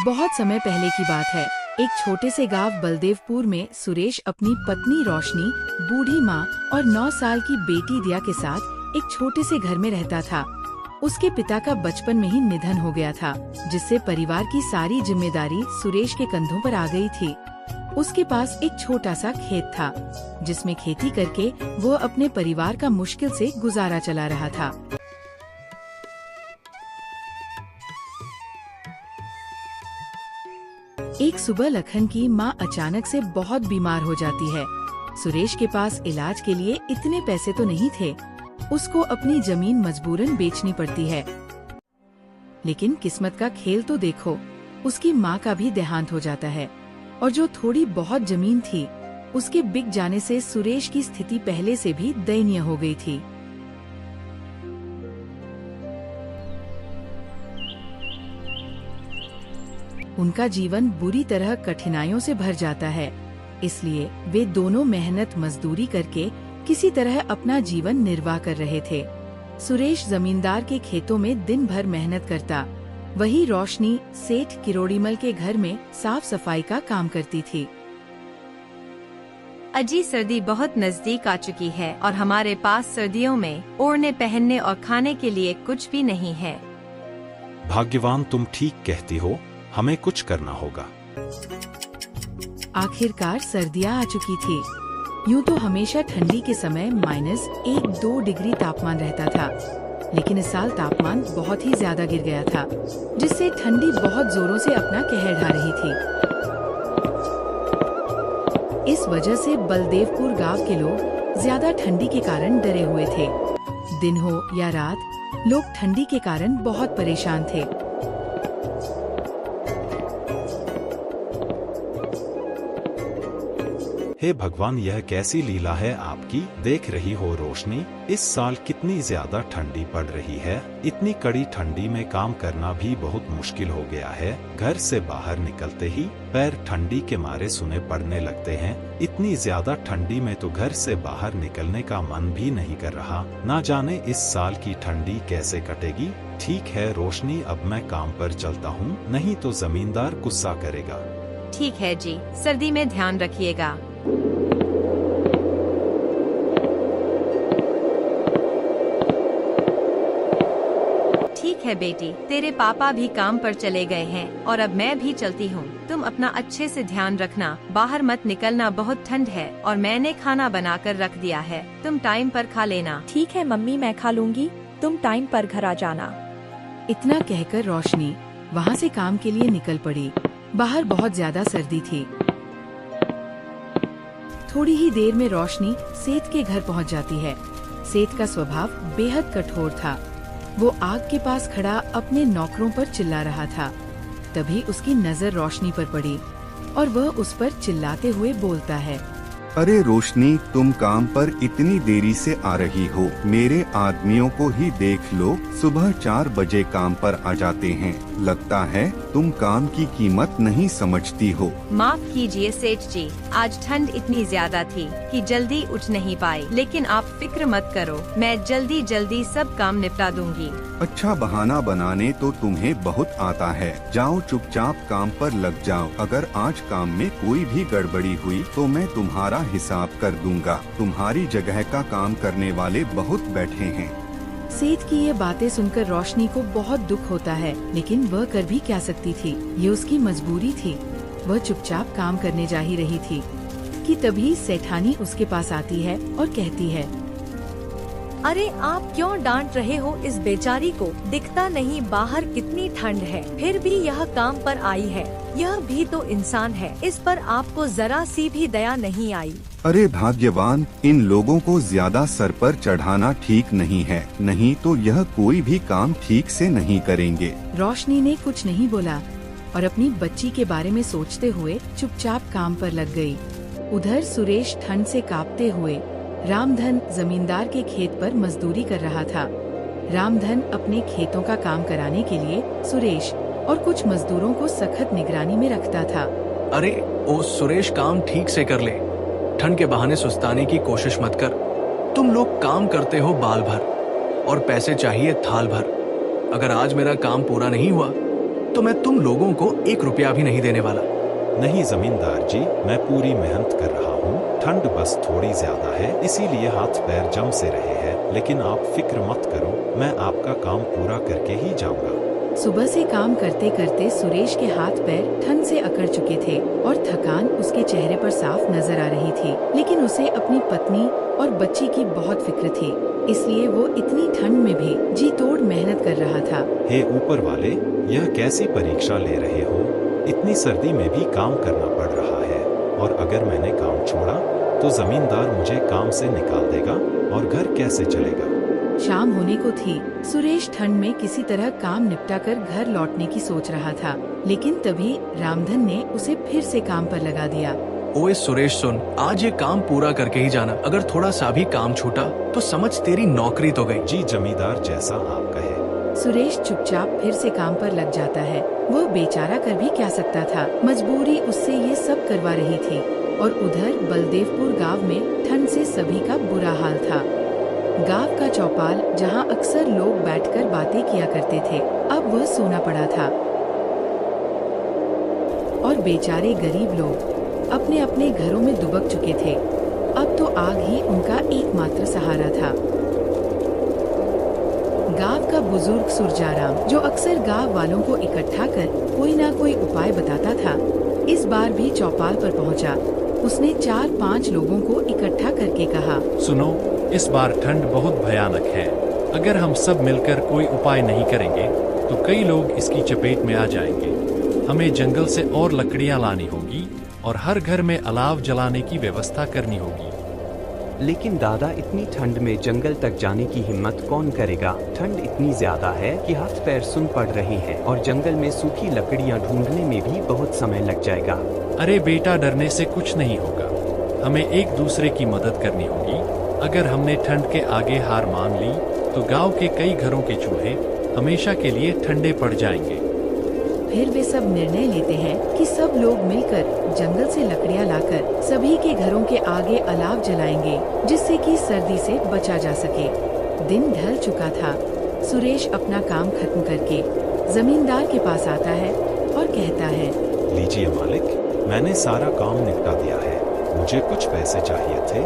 बहुत समय पहले की बात है। एक छोटे से गांव बलदेवपुर में सुरेश अपनी पत्नी रोशनी, बूढ़ी माँ और 9 साल की बेटी दिया के साथ एक छोटे से घर में रहता था। उसके पिता का बचपन में ही निधन हो गया था, जिससे परिवार की सारी जिम्मेदारी सुरेश के कंधों पर आ गई थी। उसके पास एक छोटा सा खेत था, जिसमें खेती करके वो अपने परिवार का मुश्किल से गुजारा चला रहा था। एक सुबह लखन की माँ अचानक से बहुत बीमार हो जाती है। सुरेश के पास इलाज के लिए इतने पैसे तो नहीं थे। उसको अपनी जमीन मजबूरन बेचनी पड़ती है। लेकिन किस्मत का खेल तो देखो, उसकी माँ का भी देहांत हो जाता है और जो थोड़ी बहुत जमीन थी, उसके बिक जाने से सुरेश की स्थिति पहले से भी दयनीय हो गई थी। उनका जीवन बुरी तरह कठिनाइयों से भर जाता है, इसलिए वे दोनों मेहनत मजदूरी करके किसी तरह अपना जीवन निर्वाह कर रहे थे। सुरेश जमींदार के खेतों में दिन भर मेहनत करता, वही रोशनी सेठ किरोड़ीमल के घर में साफ सफाई का काम करती थी। अजी, सर्दी बहुत नजदीक आ चुकी है और हमारे पास सर्दियों में ओढ़ने, पहनने और खाने के लिए कुछ भी नहीं है। भाग्यवान, तुम ठीक कहती हो, हमें कुछ करना होगा। आखिरकार सर्दियाँ आ चुकी थी। यूँ तो हमेशा ठंडी के समय -1-2 डिग्री तापमान रहता था, लेकिन इस साल तापमान बहुत ही ज्यादा गिर गया था, जिससे ठंडी बहुत जोरों से अपना कहर ढा रही थी। इस वजह से बलदेवपुर गांव के लोग ज्यादा ठंडी के कारण डरे हुए थे। दिन हो या रात, लोग ठंडी के कारण बहुत परेशान थे। हे भगवान, यह कैसी लीला है आपकी। देख रही हो रोशनी, इस साल कितनी ज्यादा ठंडी पड़ रही है। इतनी कड़ी ठंडी में काम करना भी बहुत मुश्किल हो गया है। घर से बाहर निकलते ही पैर ठंडी के मारे सुने पड़ने लगते हैं। इतनी ज्यादा ठंडी में तो घर से बाहर निकलने का मन भी नहीं कर रहा। ना जाने इस साल की ठंडी कैसे कटेगी। ठीक है रोशनी, अब मैं काम पर चलता हूँ, नहीं तो जमींदार गुस्सा करेगा। ठीक है जी, सर्दी में ध्यान रखिएगा। ठीक है बेटी, तेरे पापा भी काम पर चले गए हैं और अब मैं भी चलती हूँ। तुम अपना अच्छे से ध्यान रखना, बाहर मत निकलना, बहुत ठंड है और मैंने खाना बनाकर रख दिया है, तुम टाइम पर खा लेना। ठीक है मम्मी, मैं खा लूंगी, तुम टाइम पर घर आ जाना। इतना कहकर रोशनी वहाँ से काम के लिए निकल पड़ी। बाहर बहुत ज्यादा सर्दी थी। थोड़ी ही देर में रोशनी सेठ के घर पहुंच जाती है। सेठ का स्वभाव बेहद कठोर था। वो आग के पास खड़ा अपने नौकरों पर चिल्ला रहा था। तभी उसकी नजर रोशनी पर पड़ी और वह उस पर चिल्लाते हुए बोलता है, अरे रोशनी, तुम काम पर इतनी देरी से आ रही हो। मेरे आदमियों को ही देख लो, सुबह 4 बजे काम पर आ जाते हैं। लगता है तुम काम की कीमत नहीं समझती हो। माफ कीजिए सेठ जी, आज ठंड इतनी ज्यादा थी कि जल्दी उठ नहीं पाई, लेकिन आप फिक्र मत करो, मैं जल्दी जल्दी सब काम निपटा दूंगी। अच्छा, बहाना बनाने तो तुम्हें बहुत आता है। जाओ चुपचाप काम पर लग जाओ। अगर आज काम में कोई भी गड़बड़ी हुई तो मैं तुम्हारा हिसाब कर दूंगा। तुम्हारी जगह का काम करने वाले बहुत बैठे हैं। सेठ की ये बातें सुनकर रोशनी को बहुत दुख होता है, लेकिन वह कर भी क्या सकती थी, ये उसकी मजबूरी थी। वह चुपचाप काम करने जा ही रही थी कि तभी सेठानी उसके पास आती है और कहती है, अरे आप क्यों डांट रहे हो इस बेचारी को? दिखता नहीं बाहर कितनी ठंड है, फिर भी यह काम पर आई है। यह भी तो इंसान है, इस पर आपको जरा सी भी दया नहीं आई। अरे भाग्यवान, इन लोगों को ज्यादा सर पर चढ़ाना ठीक नहीं है, नहीं तो यह कोई भी काम ठीक से नहीं करेंगे। रोशनी ने कुछ नहीं बोला और अपनी बच्ची के बारे में सोचते हुए चुपचाप काम पर लग गई। उधर सुरेश ठंड से कांपते हुए रामधन जमींदार के खेत पर मजदूरी कर रहा था। रामधन अपने खेतों का काम कराने के लिए सुरेश और कुछ मजदूरों को सख्त निगरानी में रखता था। अरे ओ सुरेश, काम ठीक से कर ले, ठंड के बहाने सुस्ताने की कोशिश मत कर। तुम लोग काम करते हो बाल भर और पैसे चाहिए थाल भर। अगर आज मेरा काम पूरा नहीं हुआ तो मैं तुम लोगों को 1 रुपया भी नहीं देने वाला। नहीं जमींदार जी, मैं पूरी मेहनत कर रहा हूँ। ठंड बस थोड़ी ज्यादा है, इसीलिए हाथ पैर जम से रहे हैं, लेकिन आप फिक्र मत करो, मैं आपका काम पूरा करके ही जाऊंगा। सुबह से काम करते करते सुरेश के हाथ पैर ठंड से अकड़ चुके थे और थकान उसके चेहरे पर साफ नजर आ रही थी, लेकिन उसे अपनी पत्नी और बच्ची की बहुत फिक्र थी, इसलिए वो इतनी ठंड में भी जी तोड़ मेहनत कर रहा था। हे ऊपर वाले, यह कैसी परीक्षा ले रहे हो? इतनी सर्दी में भी काम करना पड़ रहा है, और अगर मैंने काम छोड़ा तो जमींदार मुझे काम से निकाल देगा और घर कैसे चलेगा? शाम होने को थी। सुरेश ठंड में किसी तरह काम निपटाकर घर लौटने की सोच रहा था, लेकिन तभी रामधन ने उसे फिर से काम पर लगा दिया। ओए सुरेश सुन, आज ये काम पूरा करके ही जाना। अगर थोड़ा सा भी काम छूटा तो समझ तेरी नौकरी तो गई। जी जमींदार, जैसा आप कहे। सुरेश चुपचाप फिर से काम पर लग जाता है। वह बेचारा कर भी क्या सकता था, मजबूरी उससे ये सब करवा रही थी। और उधर बलदेवपुर गांव में ठंड से सभी का बुरा हाल था। गांव का चौपाल, जहां अक्सर लोग बैठकर बातें किया करते थे, अब वह सूना पड़ा था और बेचारे गरीब लोग अपने अपने घरों में दुबक चुके थे। अब तो आग ही उनका एकमात्र सहारा था। गांव का बुजुर्ग सुरजाराम, जो अक्सर गांव वालों को इकट्ठा कर कोई ना कोई उपाय बताता था, इस बार भी चौपाल पर पहुंचा। उसने 4-5 लोगों को इकट्ठा करके कहा, सुनो, इस बार ठंड बहुत भयानक है। अगर हम सब मिलकर कोई उपाय नहीं करेंगे तो कई लोग इसकी चपेट में आ जाएंगे। हमें जंगल से और लकड़ियां लानी होगी और हर घर में अलाव जलाने की व्यवस्था करनी होगी। लेकिन दादा, इतनी ठंड में जंगल तक जाने की हिम्मत कौन करेगा? ठंड इतनी ज्यादा है कि हाथ पैर सुन पड़ रहे हैं और जंगल में सूखी लकड़ियां ढूंढने में भी बहुत समय लग जाएगा। अरे बेटा, डरने से कुछ नहीं होगा। हमें एक दूसरे की मदद करनी होगी। अगर हमने ठंड के आगे हार मान ली तो गांव के कई घरों के चूल्हे हमेशा के लिए ठंडे पड़ जाएंगे। फिर वे सब निर्णय लेते हैं कि सब लोग मिलकर जंगल से लकड़ियां लाकर सभी के घरों के आगे अलाव जलाएंगे, जिससे कि सर्दी से बचा जा सके। दिन ढल चुका था। सुरेश अपना काम खत्म करके जमींदार के पास आता है और कहता है, लीजिए मालिक, मैंने सारा काम निपटा दिया है। मुझे कुछ पैसे चाहिए थे,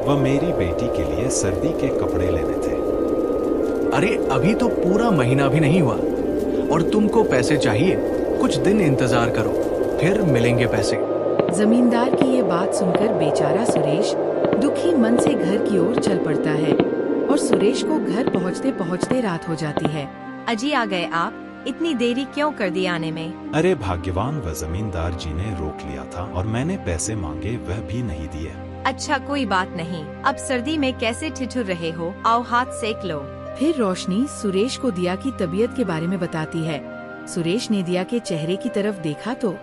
वह मेरी बेटी के लिए सर्दी के कपड़े लेने थे। अरे अभी तो पूरा महीना भी नहीं हुआ और तुमको पैसे चाहिए? कुछ दिन इंतजार करो, फिर मिलेंगे पैसे। जमींदार की ये बात सुनकर बेचारा सुरेश दुखी मन से घर की ओर चल पड़ता है और सुरेश को घर पहुंचते पहुंचते रात हो जाती है। अजी आ गए आप? इतनी देरी क्यों कर दी आने में? अरे भाग्यवान, वह जमींदार जी ने रोक लिया था और मैंने पैसे मांगे, वह भी नहीं दिए। अच्छा कोई बात नहीं, अब सर्दी में कैसे ठिठुर रहे हो? आओ हाथ सेक लो। फिर रोशनी सुरेश को दिया की तबीयत के बारे में बताती है। सुरेश ने दिया के चेहरे की तरफ देखा तो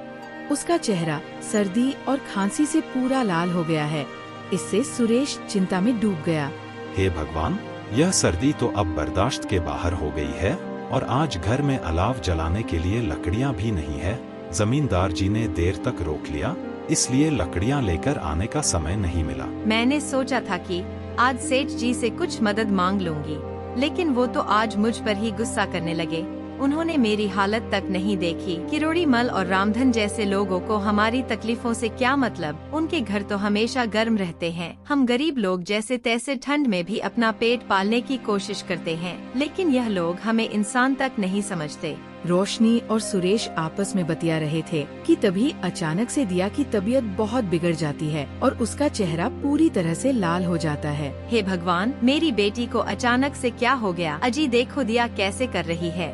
उसका चेहरा सर्दी और खांसी से पूरा लाल हो गया है। इससे सुरेश चिंता में डूब गया। हे भगवान, यह सर्दी तो अब बर्दाश्त के बाहर हो गई है और आज घर में अलाव जलाने के लिए लकड़ियां भी नहीं है। जमींदार जी ने देर तक रोक लिया, इसलिए लकड़ियां लेकर आने का समय नहीं मिला। मैंने सोचा था कि आज सेठ जी से कुछ मदद मांग लूंगी, लेकिन वो तो आज मुझ पर ही गुस्सा करने लगे। उन्होंने मेरी हालत तक नहीं देखी। किरोड़ी मल और रामधन जैसे लोगों को हमारी तकलीफों से क्या मतलब? उनके घर तो हमेशा गर्म रहते हैं। हम गरीब लोग जैसे तैसे ठंड में भी अपना पेट पालने की कोशिश करते हैं, लेकिन यह लोग हमें इंसान तक नहीं समझते। रोशनी और सुरेश आपस में बतिया रहे थे कि तभी अचानक से दिया की तबीयत बहुत बिगड़ जाती है और उसका चेहरा पूरी तरह से लाल हो जाता है। हे भगवान, मेरी बेटी को अचानक से क्या हो गया? अजी देखो दिया कैसे कर रही है।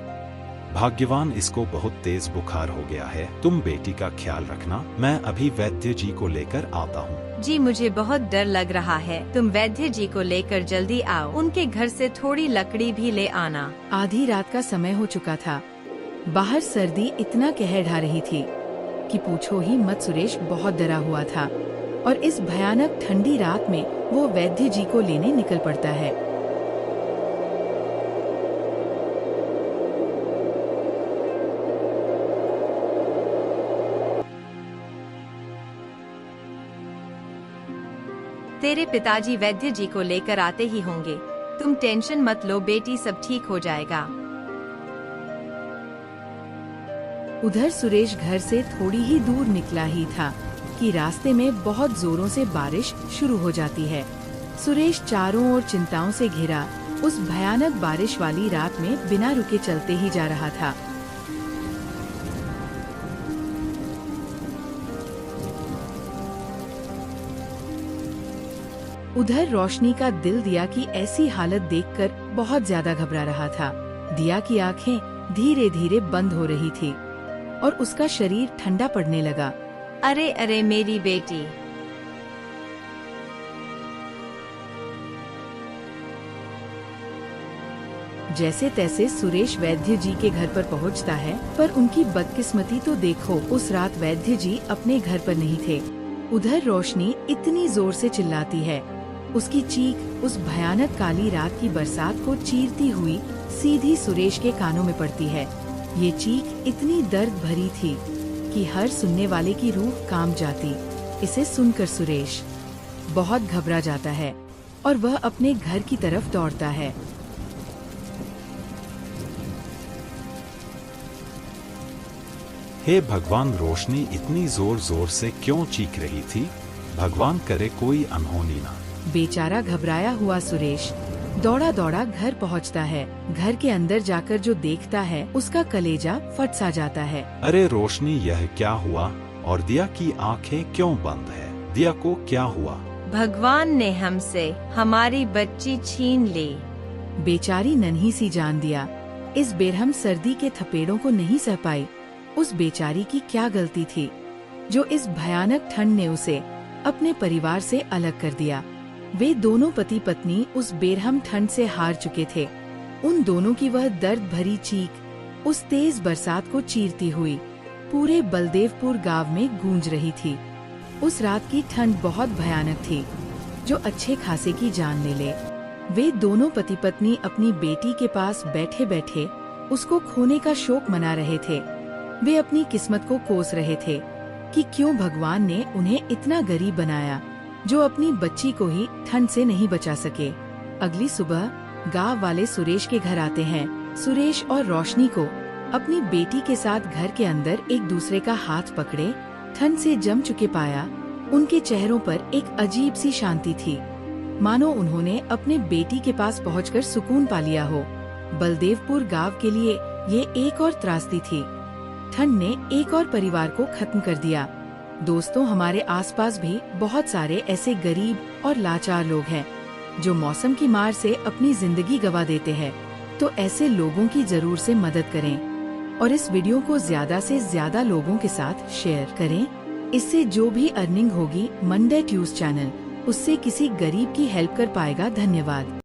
भाग्यवान, इसको बहुत तेज बुखार हो गया है। तुम बेटी का ख्याल रखना, मैं अभी वैद्य जी को लेकर आता हूँ। जी मुझे बहुत डर लग रहा है, तुम वैद्य जी को लेकर जल्दी आओ। उनके घर से थोड़ी लकड़ी भी ले आना। आधी रात का समय हो चुका था। बाहर सर्दी इतना कहर ढा रही थी कि पूछो ही मत। सुरेश बहुत डरा हुआ था और इस भयानक ठंडी रात में वो वैद्य जी को लेने निकल पड़ता है। तेरे पिताजी वैद्य जी को लेकर आते ही होंगे, तुम टेंशन मत लो बेटी, सब ठीक हो जाएगा। उधर सुरेश घर से थोड़ी ही दूर निकला ही था कि रास्ते में बहुत जोरों से बारिश शुरू हो जाती है। सुरेश चारों ओर चिंताओं से घिरा उस भयानक बारिश वाली रात में बिना रुके चलते ही जा रहा था। उधर रोशनी का दिल दिया की ऐसी हालत देखकर बहुत ज्यादा घबरा रहा था। दिया की आंखें धीरे धीरे बंद हो रही थी और उसका शरीर ठंडा पड़ने लगा। अरे अरे मेरी बेटी, जैसे तैसे सुरेश वैद्य जी के घर पर पहुंचता है, पर उनकी बदकिस्मती तो देखो, उस रात वैद्य जी अपने घर पर नहीं थे। उधर रोशनी इतनी जोर से चिल्लाती है, उसकी चीख उस भयानक काली रात की बरसात को चीरती हुई सीधी सुरेश के कानों में पड़ती है। ये चीख इतनी दर्द भरी थी कि हर सुनने वाले की रूह कांप जाती। इसे सुनकर सुरेश बहुत घबरा जाता है और वह अपने घर की तरफ दौड़ता है। हे भगवान, रोशनी इतनी जोर जोर से क्यों चीख रही थी? भगवान करे कोई अनहोनी ना। बेचारा घबराया हुआ सुरेश दौड़ा दौड़ा घर पहुंचता है। घर के अंदर जाकर जो देखता है उसका कलेजा फट सा जाता है। अरे रोशनी, यह क्या हुआ? और दिया की आंखें क्यों बंद है? दिया को क्या हुआ? भगवान ने हमसे हमारी बच्ची छीन ली। बेचारी नन्ही सी जान दिया इस बेरहम सर्दी के थपेड़ों को नहीं सह पाई। उस बेचारी की क्या गलती थी जो इस भयानक ठंड ने उसे अपने परिवार से अलग कर दिया। वे दोनों पति पत्नी उस बेरहम ठंड से हार चुके थे। उन दोनों की वह दर्द भरी चीख उस तेज बरसात को चीरती हुई पूरे बलदेवपुर गांव में गूंज रही थी। उस रात की ठंड बहुत भयानक थी जो अच्छे खासे की जान ले ले। वे दोनों पति पत्नी अपनी बेटी के पास बैठे बैठे उसको खोने का शोक मना रहे थे। वे अपनी किस्मत को कोस रहे थे कि क्यों भगवान ने उन्हें इतना गरीब बनाया जो अपनी बच्ची को ही ठंड से नहीं बचा सके। अगली सुबह गांव वाले सुरेश के घर आते हैं। सुरेश और रोशनी को अपनी बेटी के साथ घर के अंदर एक दूसरे का हाथ पकड़े ठंड से जम चुके पाया। उनके चेहरों पर एक अजीब सी शांति थी, मानो उन्होंने अपने बेटी के पास पहुंचकर सुकून पा लिया हो। बलदेवपुर गांव के लिए ये एक और त्रासदी थी। ठंड ने एक और परिवार को खत्म कर दिया। दोस्तों, हमारे आसपास भी बहुत सारे ऐसे गरीब और लाचार लोग हैं जो मौसम की मार से अपनी जिंदगी गंवा देते हैं। तो ऐसे लोगों की जरूर से मदद करें और इस वीडियो को ज्यादा से ज्यादा लोगों के साथ शेयर करें। इससे जो भी अर्निंग होगी मंडे ट्यूज चैनल उससे किसी गरीब की हेल्प कर पाएगा। धन्यवाद।